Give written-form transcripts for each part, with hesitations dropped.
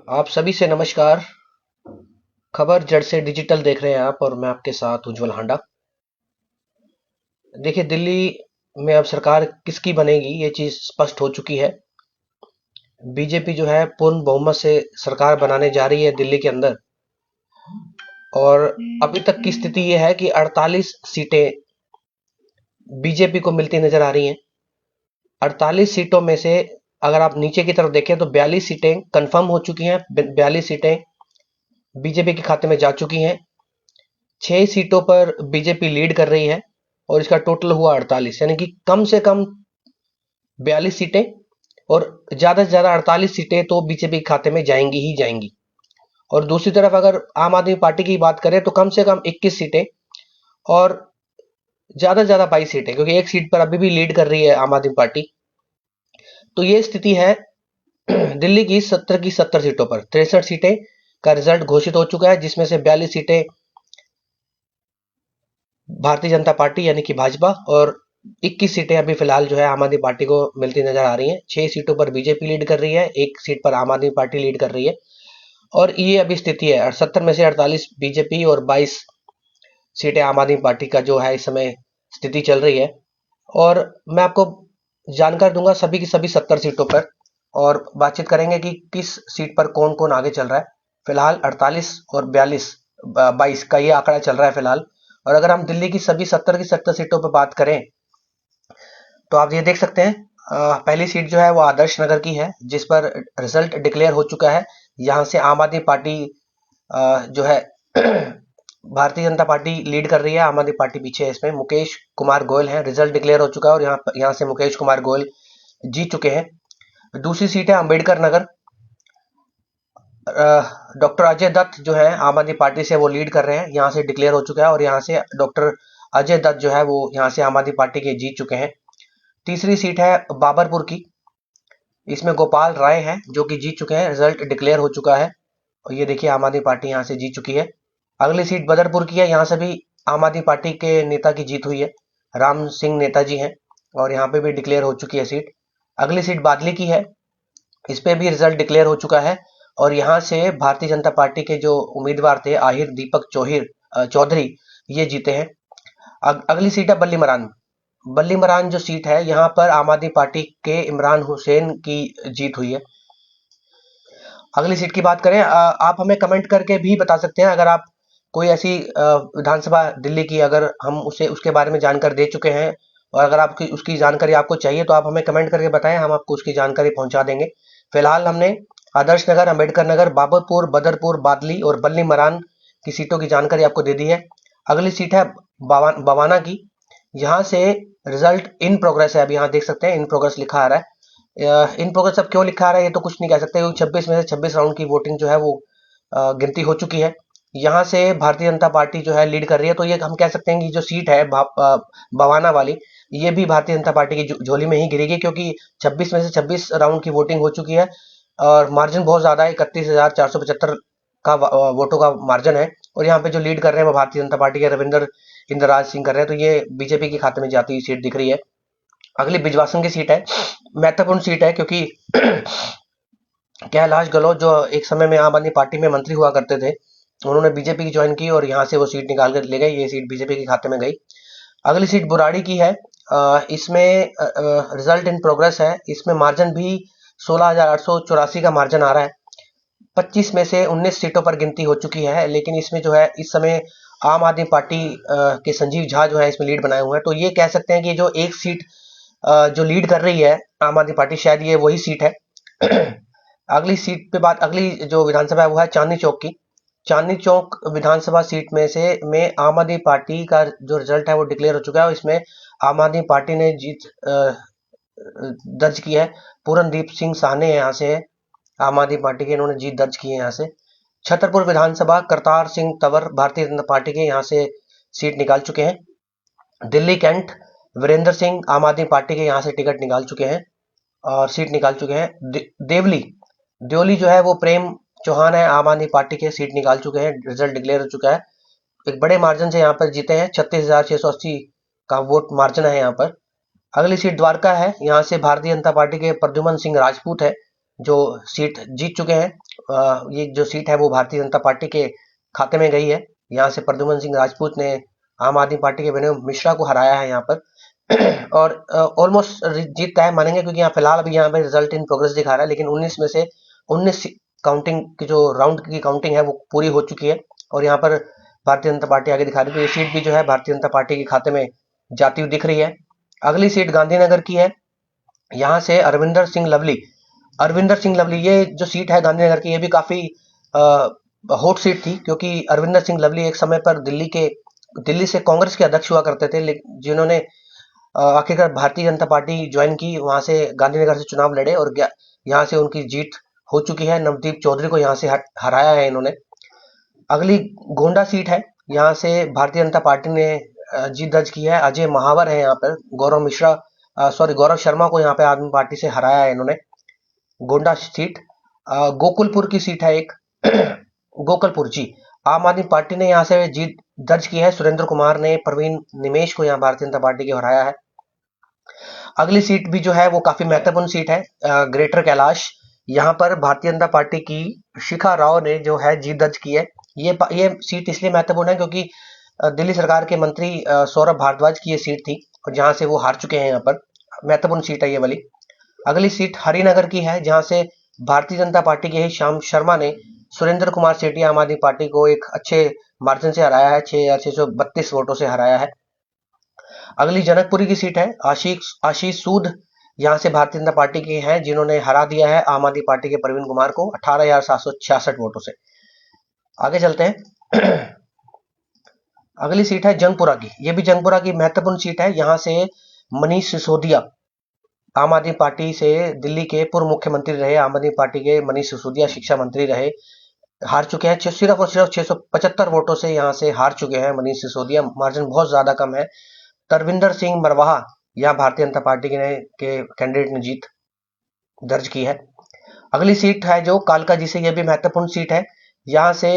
आप सभी से नमस्कार। खबर जड़ से डिजिटल देख रहे हैं आप और मैं आपके साथ उज्जवल हांडा। देखिए, दिल्ली में अब सरकार किसकी बनेगी ये चीज स्पष्ट हो चुकी है। बीजेपी जो है पूर्ण बहुमत से सरकार बनाने जा रही है दिल्ली के अंदर। और अभी तक की स्थिति ये है कि 48 सीटें बीजेपी को मिलती नजर आ रही हैं। 48 सीटों में से अगर आप नीचे की तरफ देखें तो 42 सीटें कंफर्म हो चुकी हैं। 42 सीटें बीजेपी के खाते में जा चुकी हैं। 6 सीटों पर बीजेपी लीड कर रही है और इसका टोटल हुआ 48, यानी कि कम से कम 42 सीटें और ज्यादा से ज्यादा 48 सीटें तो बीजेपी के खाते में जाएंगी ही जाएंगी। और दूसरी तरफ अगर आम आदमी पार्टी की बात करें तो कम से कम 21 सीटें और ज्यादा से ज्यादा 22 सीटें, क्योंकि एक सीट पर अभी भी लीड कर रही है आम आदमी पार्टी। तो ये स्थिति है दिल्ली की 70 की 70 सीटों पर। 63 सीटें का रिजल्ट घोषित हो चुका है, जिसमें से 42 सीटें भारतीय जनता पार्टी यानी कि भाजपा और 21 सीटें अभी फिलहाल जो है आम आदमी पार्टी को मिलती नजर आ रही हैं। 6 सीटों पर बीजेपी लीड कर रही है, एक सीट पर आम आदमी पार्टी लीड कर रही है। और ये अभी स्थिति है, 70 में से 48 बीजेपी और 22 सीटें आम आदमी पार्टी का जो है इस समय स्थिति चल रही है। और मैं आपको जानकारी दूंगा सभी की सभी 70 सीटों पर और बातचीत करेंगे कि किस सीट पर कौन कौन आगे चल रहा है। फिलहाल 48 और 42 22 का ये आंकड़ा चल रहा है फिलहाल। और अगर हम दिल्ली की सभी 70 की 70 सीटों पर बात करें तो आप ये देख सकते हैं, पहली सीट जो है वो आदर्श नगर की है, जिस पर रिजल्ट डिक्लेयर हो चुका है। यहाँ से आम आदमी पार्टी जो है भारतीय जनता पार्टी लीड कर रही है, आम आदमी पार्टी पीछे है। इसमें मुकेश कुमार गोयल हैं, रिजल्ट डिक्लेयर हो चुका है और यहाँ से मुकेश कुमार गोयल जीत चुके हैं। दूसरी सीट है अंबेडकर नगर। डॉक्टर अजय दत्त जो है आम आदमी पार्टी से वो लीड कर रहे हैं, यहाँ से डिक्लेयर हो चुका है और यहाँ से डॉक्टर अजय दत्त जो है वो यहाँ से आम आदमी पार्टी के जीत चुके हैं। तीसरी सीट है बाबरपुर की, इसमें गोपाल राय हैं जो कि जीत चुके हैं, रिजल्ट डिक्लेयर हो चुका है और ये देखिए आम आदमी पार्टी यहाँ से जीत चुकी है। अगली सीट बदरपुर की है, यहाँ से भी आम आदमी पार्टी के नेता की जीत हुई है, राम सिंह नेताजी हैं और यहाँ पे भी डिक्लेयर हो चुकी है सीट। अगली सीट बादली की है, इस पे भी रिजल्ट डिक्लेयर हो चुका है और यहाँ से भारतीय जनता पार्टी के जो उम्मीदवार थे आहिर दीपक चौधरी, ये जीते हैं। अगली सीट है बल्ली मरान। बल्ली मरान जो सीट है यहाँ पर आम आदमी पार्टी के इमरान हुसैन की जीत हुई है। अगली सीट की बात करें, आप हमें कमेंट करके भी बता सकते हैं अगर आप कोई ऐसी विधानसभा दिल्ली की अगर हम उसे उसके बारे में जानकारी दे चुके हैं और अगर आपकी उसकी जानकारी आपको चाहिए तो आप हमें कमेंट करके बताएं, हम आपको उसकी जानकारी पहुंचा देंगे। फिलहाल हमने आदर्श नगर, अंबेडकर नगर, बाबरपुर, बदरपुर, बादली और बल्ली मरान की सीटों की जानकारी आपको दे दी है। अगली सीट है बवाना की, यहाँ से रिजल्ट इन प्रोग्रेस है। अभी यहाँ देख सकते हैं इन प्रोग्रेस लिखा आ रहा है। इन प्रोग्रेस अब क्यों लिखा आ रहा है ये तो कुछ नहीं कह सकते, क्योंकि 26 में से 26 राउंड की वोटिंग जो है वो गिनती हो चुकी है। यहाँ से भारतीय जनता पार्टी जो है लीड कर रही है, तो ये हम कह सकते हैं कि जो सीट है बवाना वाली, ये भी भारतीय जनता पार्टी की झोली में ही गिरेगी, क्योंकि 26 में से 26 राउंड की वोटिंग हो चुकी है और मार्जिन बहुत ज्यादा है, 31,475 का वोटों का मार्जिन है। और यहाँ पे जो लीड कर रहे हैं वो भारतीय जनता पार्टी के रविंदर इंद्रराज सिंह कर रहे हैं, तो ये बीजेपी के खाते में जाती हुई सीट दिख रही है। अगली बिजवासन की सीट है, महत्वपूर्ण सीट है क्योंकि कैलाश गहलोत जो एक समय में आम आदमी पार्टी में मंत्री हुआ करते थे, उन्होंने बीजेपी की ज्वाइन की और यहाँ से वो सीट निकाल कर ले गए, ये सीट बीजेपी के खाते में गई। अगली सीट बुराड़ी की है, इसमें रिजल्ट इन प्रोग्रेस है, इसमें मार्जिन भी 16,884 का मार्जिन आ रहा है। 25 में से 19 सीटों पर गिनती हो चुकी है, लेकिन इसमें जो है इस समय आम आदमी पार्टी के संजीव झा जो है इसमें लीड बनाए हुए हैं, तो ये कह सकते हैं कि जो एक सीट जो लीड कर रही है आम आदमी पार्टी, शायद ये वही सीट है। अगली सीट पे बात, अगली जो विधानसभा है वो है चांदनी चौक की। चांदनी चौक विधानसभा सीट में आम आदमी पार्टी का जो रिजल्ट है वो डिक्लेयर हो चुका है और इसमें आम आदमी पार्टी ने जीत दर्ज की है। पूरनदीप सिंह साहनी यहाँ से है, आम आदमी पार्टी के, इन्होंने जीत दर्ज की है यहाँ से। छतरपुर विधानसभा करतार सिंह तंवर भारतीय जनता पार्टी के यहाँ से सीट निकाल चुके हैं। दिल्ली कैंट वीरेंद्र सिंह आम आदमी पार्टी के यहाँ से टिकट निकाल चुके हैं और सीट निकाल चुके हैं। देवली जो है वो प्रेम चौहान है, आम आदमी पार्टी के, सीट निकाल चुके हैं, रिजल्ट डिक्लेयर हो चुका है। एक बड़े मार्जिन से यहाँ पर जीते हैं, 36,680 का वोट मार्जिन है यहाँ पर। अगली सीट द्वारका है, यहाँ से भारतीय जनता पार्टी के प्रद्युमन सिंह राजपूत है जो सीट जीत चुके हैं ये जो सीट है वो भारतीय जनता पार्टी के खाते में गई है। यहाँ से प्रद्युमन सिंह राजपूत ने आम आदमी पार्टी के विनय मिश्रा को हराया है यहाँ पर और ऑलमोस्ट जीत तय मानेंगे, क्योंकि यहाँ फिलहाल अभी यहाँ पे रिजल्ट इन प्रोग्रेस दिखा रहा है, लेकिन 19 में से 19 काउंटिंग की जो राउंड की काउंटिंग है वो पूरी हो चुकी है और यहाँ पर भारतीय जनता पार्टी आगे दिखा रही है। तो ये सीट भी जो है भारतीय जनता पार्टी के खाते में जाती हुई दिख रही है। अगली सीट गांधीनगर की है। यहाँ से अरविंदर सिंह लवली, ये जो सीट है गांधीनगर की, ये भी काफी हॉट सीट थी, क्योंकि अरविंदर सिंह लवली एक समय पर दिल्ली से कांग्रेस के अध्यक्ष हुआ करते थे, जिन्होंने आखिरकार भारतीय जनता पार्टी ज्वाइन की, वहां से गांधीनगर से चुनाव लड़े और यहाँ से उनकी जीत हो चुकी है। नवदीप चौधरी को यहाँ से हराया है इन्होंने। अगली गोंडा सीट है। यहाँ से भारतीय जनता पार्टी ने जीत दर्ज की है। अजय महावर है यहाँ पर। गौरव शर्मा को यहाँ पे आदमी पार्टी से हराया है इन्होंने। गोंडा सीट। गोकुलपुर की सीट है एक गोकुलपुर जी, आम आदमी पार्टी ने यहाँ से जीत दर्ज की है। सुरेंद्र कुमार ने प्रवीण निमेश को यहाँ भारतीय जनता पार्टी के हराया है। अगली सीट भी जो है वो काफी महत्वपूर्ण सीट है, ग्रेटर कैलाश। यहाँ पर भारतीय जनता पार्टी की शिखा राव ने जो है जीत दर्ज की है। ये सीट इसलिए महत्वपूर्ण है क्योंकि दिल्ली सरकार के मंत्री सौरभ भारद्वाज की ये सीट थी और जहां से वो हार चुके हैं। यहाँ पर महत्वपूर्ण सीट है ये वाली। अगली सीट हरिनगर की है, जहां से भारतीय जनता पार्टी के ही श्याम शर्मा ने सुरेंद्र कुमार सेठी आम आदमी पार्टी को एक अच्छे मार्जिन से हराया है, 6,632 वोटों से हराया है। अगली जनकपुरी की सीट है। आशीष सूद यहाँ से भारतीय जनता पार्टी के हैं, जिन्होंने हरा दिया है आम आदमी पार्टी के प्रवीण कुमार को 18,766 वोटों से। आगे चलते हैं। अगली सीट है जंगपुरा की। ये भी जंगपुरा की महत्वपूर्ण सीट है। यहाँ से मनीष सिसोदिया, आम आदमी पार्टी से दिल्ली के पूर्व मुख्यमंत्री रहे, आम आदमी पार्टी के मनीष सिसोदिया शिक्षा मंत्री रहे, हार चुके हैं। सिर्फ और सिर्फ 675 वोटों से यहाँ से हार चुके हैं मनीष सिसोदिया। मार्जिन बहुत ज्यादा कम है। तरविंदर सिंह मरवाहा यहाँ भारतीय जनता पार्टी के कैंडिडेट ने जीत दर्ज की है। अगली सीट है जो कालका जी से, यह भी महत्वपूर्ण सीट है। यहाँ से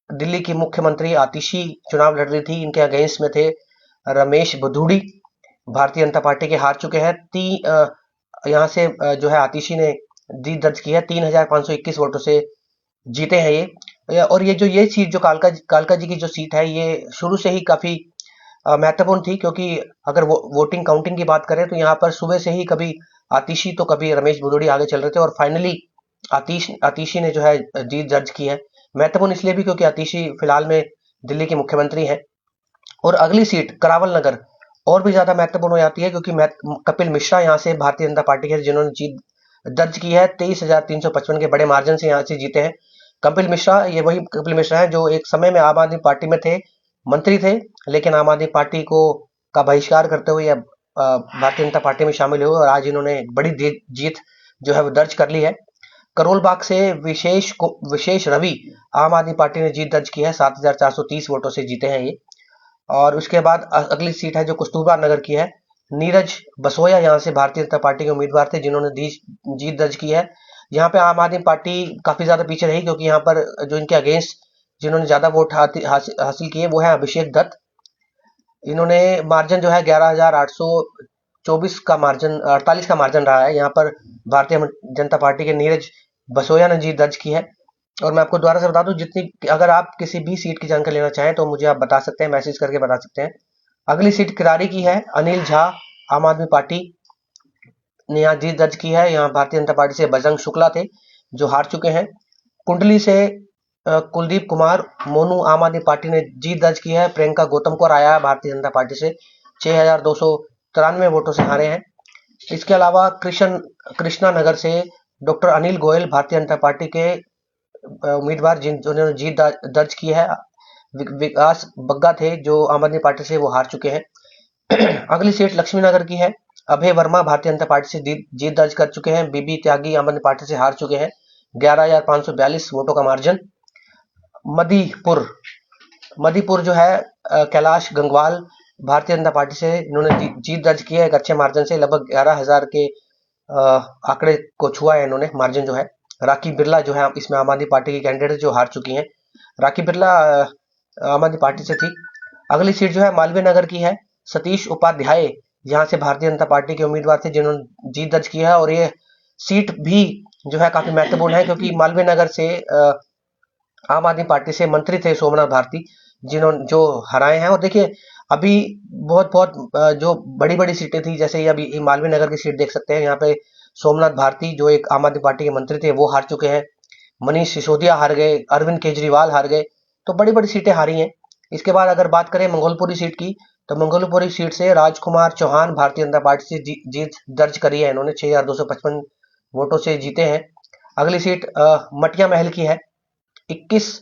दिल्ली की मुख्यमंत्री आतिशी चुनाव लड़ रही थी। इनके अगेंस्ट में थे रमेश बधूड़ी, भारतीय जनता पार्टी के हार चुके हैं। यहाँ से जो है आतिशी ने जीत दर्ज की है। 3,521 वोटों से जीते हैं और ये सीट जो कालका जी की जो सीट है, ये शुरू से ही काफी महत्वपूर्ण थी, क्योंकि अगर वोटिंग काउंटिंग की बात करें तो यहाँ पर सुबह से ही कभी आतिशी तो कभी रमेश बधूड़ी आगे चल रहे थे और फाइनली आतिशी ने जो है जीत दर्ज की है। महत्वपूर्ण इसलिए भी क्योंकि आतिशी फिलहाल में दिल्ली के मुख्यमंत्री हैं। और अगली सीट करावल नगर और भी ज्यादा महत्वपूर्ण हो जाती है, क्योंकि कपिल मिश्रा यहाँ से भारतीय जनता पार्टी के, जिन्होंने जीत दर्ज की है 23,355 के बड़े मार्जिन से यहाँ से जीते हैं। कपिल मिश्रा, ये वही कपिल मिश्रा है जो एक समय में आम आदमी पार्टी में थे, मंत्री थे, लेकिन आम आदमी पार्टी का बहिष्कार करते हुए अब भारतीय जनता पार्टी में शामिल हुए और आज इन्होंने बड़ी जीत जो है वो दर्ज कर ली है। करोल बाग से विशेष रवि, आम आदमी पार्टी ने जीत दर्ज की है, 7,430 वोटों से जीते हैं ये। और उसके बाद अगली सीट है जो कस्तूरबा नगर की है। नीरज बसोया यहाँ से भारतीय जनता पार्टी के उम्मीदवार थे, जिन्होंने जीत दर्ज की है। यहाँ पे आम आदमी पार्टी काफी ज्यादा पीछे रही, क्योंकि यहाँ पर जो इनके अगेंस्ट जिन्होंने ज्यादा वोट हासिल किए वो है अभिषेक दत्त। इन्होंने मार्जिन जो है 11,824 का मार्जिन, 48 का मार्जिन रहा है। यहाँ पर भारतीय जनता पार्टी के नीरज बसोया ने जीत दर्ज की है। और मैं आपको दोबारा से बता दूं, अगर आप किसी भी सीट की जानकारी लेना चाहें तो मुझे आप बता सकते हैं, मैसेज करके बता सकते हैं। अगली सीट किरारी की है। अनिल झा, आम आदमी पार्टी ने यहाँ जीत दर्ज की है। यहाँ भारतीय जनता पार्टी से बजरंग शुक्ला थे जो हार चुके हैं। कुंडली से कुलदीप कुमार मोनू, आम आदमी पार्टी ने जीत दर्ज की है। प्रियंका गौतम को हराया भारतीय जनता पार्टी से, 6,293 वोटों से हारे हैं। इसके अलावा कृष्णा नगर से डॉक्टर अनिल गोयल, भारतीय जनता पार्टी के उम्मीदवार जिन्होंने जीत दर्ज की है। विकास बग्गा थे जो आम आदमी पार्टी से, वो हार चुके हैं। अगली सीट लक्ष्मी नगर की है। अभय वर्मा भारतीय जनता पार्टी से जीत दर्ज कर चुके हैं। बीबी त्यागी आम आदमी पार्टी से हार चुके हैं, 11,542 वोटों का मार्जिन। मधीपुर जो है कैलाश गंगवाल भारतीय जनता पार्टी से, इन्होंने जीत दर्ज की है एक अच्छे मार्जिन से, लगभग 11,000 के आंकड़े को छुआ है इन्होंने मार्जिन जो है। राखी बिरला जो है इसमें आम आदमी पार्टी की कैंडिडेट जो हार चुकी हैं। राखी बिरला आम आदमी पार्टी से थी। अगली सीट जो है मालवीय नगर की है। सतीश उपाध्याय यहाँ से भारतीय जनता पार्टी के उम्मीदवार थे, जिन्होंने जीत दर्ज की है और ये सीट भी जो है काफी महत्वपूर्ण है, क्योंकि मालवीय नगर से आम आदमी पार्टी से मंत्री थे सोमनाथ भारती, जिन्होंने जो हराए हैं। और देखिए अभी बहुत बहुत जो बड़ी बड़ी सीटें थी, जैसे ये अभी मालवीय नगर की सीट देख सकते हैं, यहाँ पे सोमनाथ भारती जो एक आम आदमी पार्टी के मंत्री थे वो हार चुके हैं, मनीष सिसोदिया हार गए, अरविंद केजरीवाल हार गए, तो बड़ी बड़ी सीटें हारी हैं। इसके बाद अगर बात करें मंगोलपुरी सीट की, तो मंगोलपुरी सीट से राजकुमार चौहान भारतीय जनता पार्टी से जीत दर्ज करी है, इन्होंने 6255 वोटों से जीते हैं। अगली सीट मटिया महल की है, 21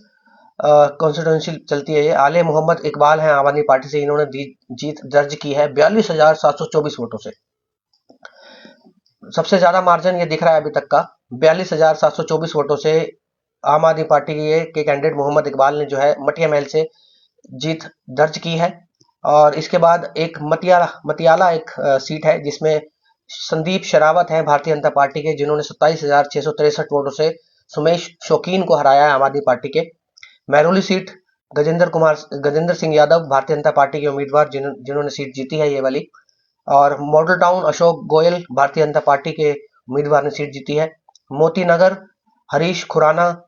कॉन्स्टिट्यूंसी चलती है ये। आले मोहम्मद इकबाल हैं आम आदमी पार्टी से, इन्होंने जीत दर्ज की है 42,724 वोटों से। सबसे ज्यादा मार्जिन ये दिख रहा है अभी तक का, 42,724 वोटों से आम आदमी पार्टी के कैंडिडेट मोहम्मद इकबाल ने जो है मटिया महल से जीत दर्ज की है। और इसके बाद एक मटियाला एक सीट है, जिसमें संदीप शेरावत हैं भारतीय जनता पार्टी के, जिन्होंने 27,663 वोटों से सुमेश शौकीन को हराया है आम आदमी पार्टी के। महरौली सीट गजेंद्र सिंह यादव भारतीय जनता पार्टी के उम्मीदवार, जिन्होंने सीट जीती है ये वाली। और model town Ashok Goyal Bharatiya Janata party के उम्मीदवार ने सीट जीती है। मोती नगर हरीश खुराना,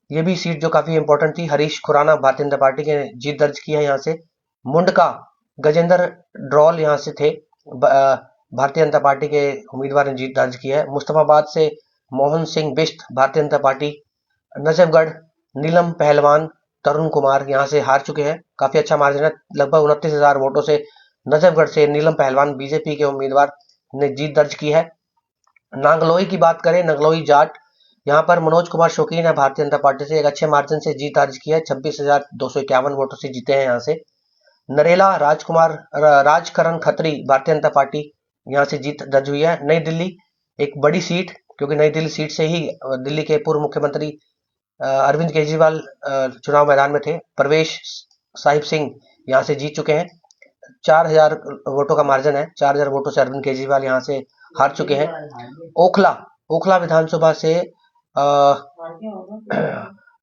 ये भी सीट जो काफी इंपॉर्टेंट थी, हरीश खुराना भारतीय जनता पार्टी के जीत दर्ज की है यहाँ से। मुंडका गजेंद्र ड्रॉल यहाँ से थे, भारतीय जनता पार्टी के उम्मीदवार ने जीत दर्ज की है। मुस्तफाबाद से मोहन सिंह बिष्ट भारतीय जनता पार्टी। नजफगढ़ नीलम पहलवान तरुण कुमार यहाँ से हार चुके हैं, काफी अच्छा मार्जिन है, लगभग 29,000 वोटों से नजफगढ़ से नीलम पहलवान बीजेपी के उम्मीदवार ने जीत दर्ज की है। नांगलोई की बात करें, नंगलोई जाट, यहाँ पर मनोज कुमार शौकीन है भारतीय जनता पार्टी से, एक अच्छे मार्जिन से जीत दर्ज की है, 26,251 वोटों से जीते हैं यहाँ से। नरेला राजकरण खत्री भारतीय जनता पार्टी, यहाँ से जीत दर्ज हुई है। नई दिल्ली एक बड़ी सीट, क्योंकि नई दिल्ली सीट से ही दिल्ली के पूर्व मुख्यमंत्री अरविंद केजरीवाल चुनाव मैदान में थे। परवेश साहिब सिंह यहाँ से जीत चुके हैं, 4,000 वोटों का मार्जिन है, 4,000 वोटों से अरविंद केजरीवाल यहाँ से हार चुके हैं। ओखला विधानसभा से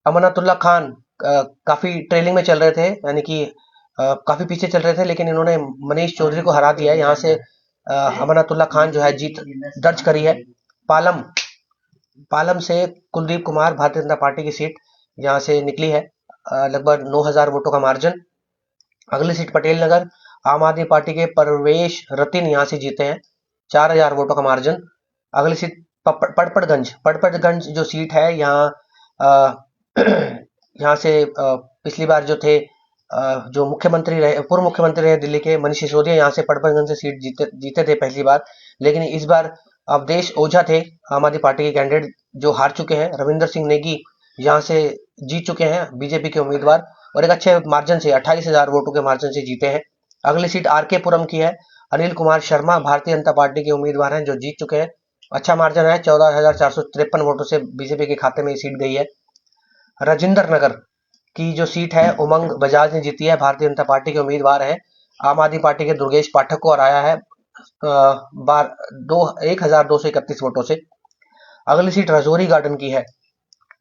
अमनतुल्ला खान काफी ट्रेलिंग में चल रहे थे, यानी कि काफी पीछे चल रहे थे, लेकिन इन्होंने मनीष चौधरी को हरा दिया है। यहाँ से अमनतुल्ला खान जो है जीत दर्ज करी है। पालम से कुलदीप कुमार भारतीय जनता पार्टी की सीट यहाँ से निकली है, लगभग 9,000 वोटों का मार्जिन। अगली सीट पटेल नगर, आम आदमी पार्टी के परवेश रतिन यहाँ से जीते हैं, 4,000 वोटों का मार्जिन। अगली सीट पड़पड़गंज जो सीट है, यहाँ से पिछली बार जो थे जो पूर्व मुख्यमंत्री रहे दिल्ली के मनीष सिसोदिया, यहाँ से पड़पड़गंज से सीट जीते थे पहली बार, लेकिन इस बार अवधेश ओझा थे आम आदमी पार्टी के कैंडिडेट जो हार चुके हैं। रविंदर सिंह नेगी यहाँ से जीत चुके हैं बीजेपी के उम्मीदवार, और एक अच्छे मार्जिन से 28,000 वोटों के मार्जिन से जीते हैं। अगली सीट आरके पुरम की है, अनिल कुमार शर्मा भारतीय जनता पार्टी के उम्मीदवार हैं जो जीत चुके हैं, अच्छा मार्जिन है, 14,453 वोटों से बीजेपी के खाते में ये सीट गई है। राजेंद्र नगर की जो सीट है उमंग बजाज ने जीती है, भारतीय जनता पार्टी के उम्मीदवार है, आम आदमी पार्टी के दुर्गेश पाठक को हराया है 1,231 वोटों से। अगली सीट राजौरी गार्डन की है,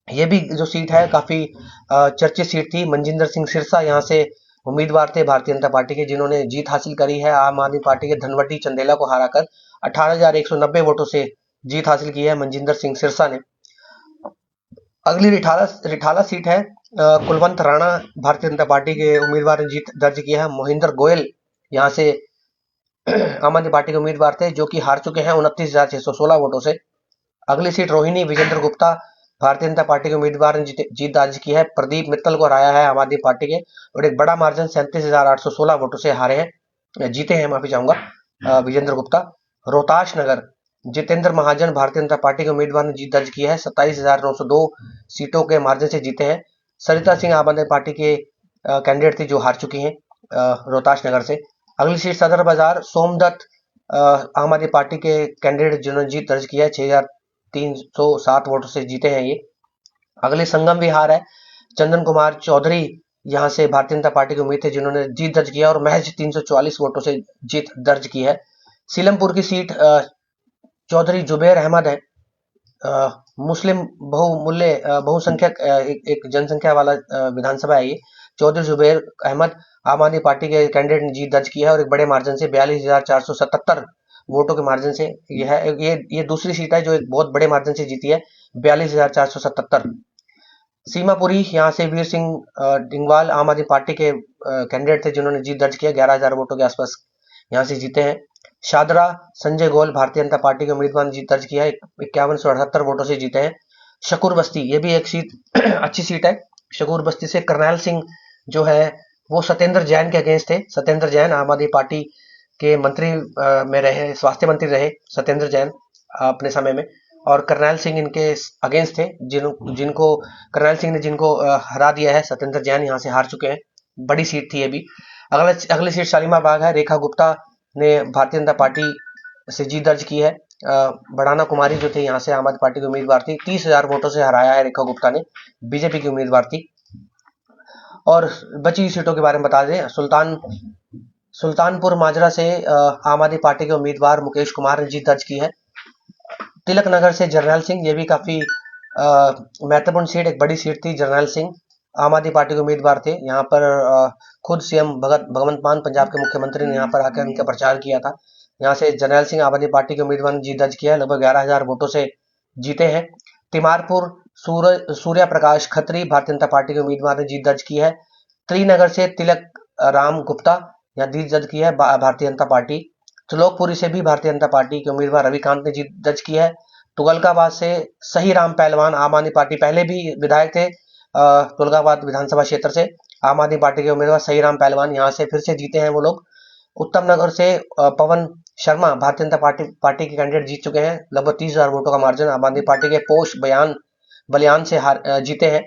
ये भी जो सीट है काफी चर्चित सीट थी। मनजिंदर सिंह सिरसा यहाँ से उम्मीदवार थे भारतीय जनता पार्टी के, जिन्होंने जीत हासिल करी है आम आदमी पार्टी के धनवटी चंदेला को हराकर 18,190 वोटों से जीत हासिल की है मनजिंदर सिंह सिरसा ने। अगली रिठाला सीट है, कुलवंत राणा भारतीय जनता पार्टी के उम्मीदवार ने जीत दर्ज किया है। मोहिंदर गोयल यहाँ से आम आदमी पार्टी के उम्मीदवार थे, जो कि हार चुके हैं 29,616 वोटों से। अगली सीट रोहिणी विजेंद्र गुप्ता भारतीय जनता पार्टी के उम्मीदवार ने जीत दर्ज की है, प्रदीप मित्तल को हराया है आम आदमी पार्टी के, और एक बड़ा मार्जिन 37,816 वोटों से जीते हैं, माफी चाहूंगा, विजेंद्र गुप्ता। रोहताश नगर जितेंद्र महाजन भारतीय जनता पार्टी के उम्मीदवार ने जीत दर्ज किया है, 27,902 सीटों के मार्जिन से जीते हैं। सरिता सिंह आम आदमी पार्टी के कैंडिडेट थी जो हार चुकी हैं रोहताश नगर से। अगली सीट सदर बाजार, सोमदत्त आम आदमी पार्टी के कैंडिडेट जिन्होंने जीत दर्ज किया है, 6,307 वोटों से जीते हैं ये। अगले संगम विहार है, चंदन कुमार चौधरी यहाँ से भारतीय जनता पार्टी के उम्मीद थे, जिन्होंने जीत दर्ज किया और महज 344 वोटों से जीत दर्ज की है। सीलमपुर की सीट चौधरी जुबैर अहमद है, मुस्लिम बहुसंख्यक एक जनसंख्या वाला विधानसभा है ये। चौधरी जुबैर अहमद आम आदमी पार्टी के कैंडिडेट ने जीत दर्ज किया है, और एक बड़े मार्जिन से 42,477 वोटों के मार्जिन से। ये दूसरी सीट है जो एक बहुत बड़े मार्जिन से जीती है, 42,477। सीमापुरी, यहाँ से वीर सिंह डिंगवाल आम आदमी पार्टी के कैंडिडेट थे जिन्होंने जीत दर्ज किया, 11,000 वोटों के आसपास यहाँ से जीते हैं। शादरा संजय गोल भारतीय जनता पार्टी के उम्मीदवार ने जीत दर्ज किया है, 5178 वोटों से जीते हैं। शकूर बस्ती, ये भी एक सीट अच्छी सीट है। शकूर बस्ती से करनैल सिंह जो है वो सत्येंद्र जैन के अगेंस्ट थे। सत्येंद्र जैन आम आदमी पार्टी के मंत्री में रहे, स्वास्थ्य मंत्री रहे सत्येंद्र जैन अपने समय में, और करनैल सिंह इनके अगेंस्ट थे, जिनको करनैल सिंह ने जिनको हरा दिया है। सत्येंद्र जैन यहाँ से हार चुके हैं, बड़ी सीट थी ये भी। अगली सीट शालीमार बाग है, रेखा गुप्ता ने भारतीय जनता पार्टी से जीत दर्ज की है। बढ़ाना कुमारी जो थे यहाँ से आम आदमी पार्टी की उम्मीदवार थी, 30,000 वोटों से हराया है रेखा गुप्ता ने, बीजेपी की उम्मीदवार थी। और बची हुई सीटों के बारे में बता दें, सुल्तानपुर माजरा से आम आदमी पार्टी के उम्मीदवार मुकेश कुमार ने जीत दर्ज की है। तिलक नगर से जरनैल सिंह, ये भी काफी महत्वपूर्ण सीट, एक बड़ी सीट थी। जरनैल सिंह आम आदमी पार्टी के उम्मीदवार थे। यहाँ पर खुद सीएम भगवंत मान पंजाब के मुख्यमंत्री ने यहाँ पर आकर उनका प्रचार किया था। यहाँ से जरनैल सिंह आम आदमी पार्टी के उम्मीदवार ने जीत दर्ज किया है, लगभग 11,000 वोटों से जीते हैं। तिमारपुर सूर्य प्रकाश खत्री भारतीय जनता पार्टी के उम्मीदवार ने जीत दर्ज की है। त्रिनगर से तिलक राम गुप्ता यहाँ जीत दर्ज की है भारतीय जनता पार्टी। त्रिलोकपुरी से भी भारतीय जनता पार्टी के उम्मीदवार रविकांत ने जीत दर्ज की है। तुगलकाबाद से सही राम पहलवान आम आदमी पार्टी, पहले भी विधायक थे तुगलकाबाद विधानसभा क्षेत्र से, आम आदमी पार्टी के उम्मीदवार सही राम पहलवान यहाँ से फिर से जीते हैं वो लोग। उत्तम नगर से पवन शर्मा भारतीय जनता पार्टी के कैंडिडेट जीत चुके हैं, लगभग 30,000 वोटों का मार्जिन आम आदमी पार्टी के पोष बलियान से जीते हैं।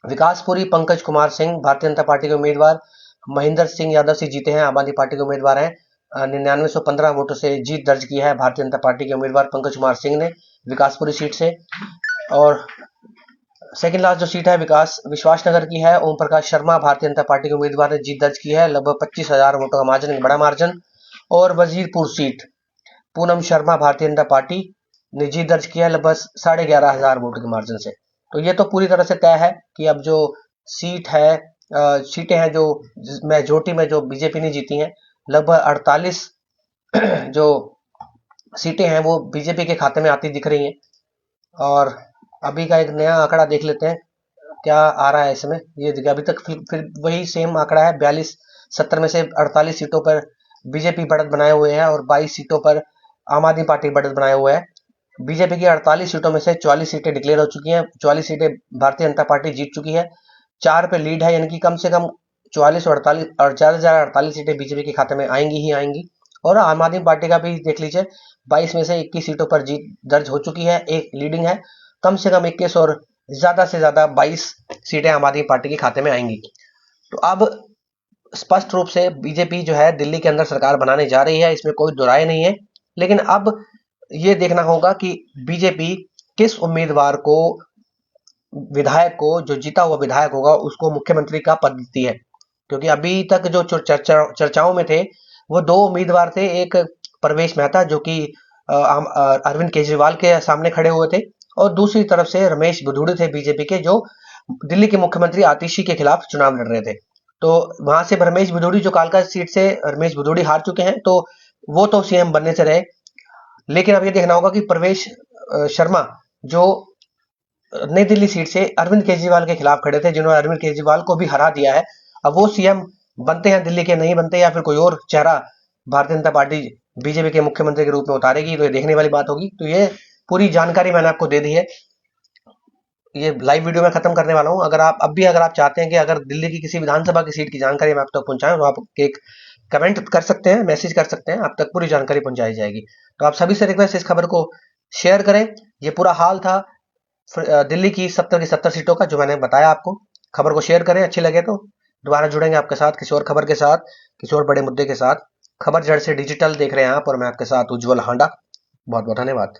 विकासपुरी पंकज कुमार सिंह भारतीय जनता पार्टी के उम्मीदवार महेंद्र सिंह यादव से जीते हैं, आम आदमी पार्टी के उम्मीदवार हैं। 9915 वोटों से जीत दर्ज की है भारतीय जनता पार्टी के उम्मीदवार पंकज कुमार सिंह ने विकासपुरी सीट से। और सेकंड लास्ट जो सीट है विश्वास नगर की है, ओम प्रकाश शर्मा भारतीय जनता पार्टी के उम्मीदवार ने जीत दर्ज की है, लगभग 25,000 वोटों का मार्जिन, बड़ा मार्जिन। और वजीरपुर सीट पूनम शर्मा भारतीय जनता पार्टी ने जीत दर्ज किया है, लगभग 11,500 वोट के मार्जिन से। तो ये तो पूरी तरह से तय है कि अब जो सीटें हैं जो मेजोरिटी में जो बीजेपी ने जीती हैं, लगभग 48 जो सीटें हैं वो बीजेपी के खाते में आती दिख रही हैं। और अभी का एक नया आंकड़ा देख लेते हैं क्या आ रहा है इसमें। ये अभी तक फिर वही सेम आंकड़ा है, 42-70 में से 48 सीटों पर बीजेपी बढ़त बनाए हुए है और 22 सीटों पर आम आदमी पार्टी बढ़त बनाए हुए है। बीजेपी की 48 सीटों में से 44 सीटें डिक्लेयर हो चुकी हैं, 44 सीटें भारतीय जनता पार्टी जीत चुकी है, 4 पे लीड है, यानी कि कम से कम 44 और 48 और 4,048 सीटें बीजेपी के खाते में आएंगी ही आएंगी। और आम आदमी पार्टी का भी देख लीजिए, 22 में से 21 सीटों पर जीत दर्ज हो चुकी है, एक लीडिंग है, कम से कम 21 और ज्यादा से ज्यादा 22 सीटें आम आदमी पार्टी के खाते में आएंगी। तो अब स्पष्ट रूप से बीजेपी जो है दिल्ली के अंदर सरकार बनाने जा रही है, इसमें कोई दुराय नहीं है। लेकिन अब ये देखना होगा कि बीजेपी किस उम्मीदवार को, विधायक को, जो जीता हुआ विधायक होगा उसको मुख्यमंत्री का पद देती है। क्योंकि अभी तक जो चर्चाओं में थे वो 2 उम्मीदवार थे, एक परवेश मेहता जो कि अरविंद केजरीवाल के सामने खड़े हुए थे, और दूसरी तरफ से रमेश भदौड़े थे बीजेपी के, जो दिल्ली के मुख्यमंत्री आतिशी के खिलाफ चुनाव लड़ रहे थे। तो वहां से रमेश भदौड़े जो कालका सीट से रमेश भदौड़े हार चुके हैं, तो वो तो सीएम बनने से रहे। लेकिन अब ये देखना होगा कि परवेश शर्मा जो नई दिल्ली सीट से अरविंद केजरीवाल के खिलाफ खड़े थे, जिन्होंने अरविंद केजरीवाल को भी हरा दिया है, अब वो सीएम बनते हैं दिल्ली के, नहीं बनते, या फिर कोई और चेहरा भारतीय जनता पार्टी बीजेपी के मुख्यमंत्री के रूप में उतारेगी, तो ये देखने वाली बात होगी। तो ये पूरी जानकारी मैंने आपको दे दी है, ये लाइव वीडियो में खत्म करने वाला हूं। अगर आप चाहते हैं कि अगर दिल्ली की किसी विधानसभा की सीट की जानकारी मैं आप तक पहुंचाऊं, तो आप एक कमेंट कर सकते हैं, मैसेज कर सकते हैं, आप तक पूरी जानकारी पहुंचाई जाएगी। तो आप सभी से रिक्वेस्ट, इस खबर को शेयर करें। ये पूरा हाल था दिल्ली की 70 की 70 सीटों का जो मैंने बताया आपको। खबर को शेयर करें, अच्छी लगे तो दोबारा जुड़ेंगे आपके साथ किसी और खबर के साथ, किसी और बड़े मुद्दे के साथ। खबर जड़ से डिजिटल देख रहे हैं आप, और मैं आपके साथ उज्जवल हांडा। बहुत बहुत धन्यवाद।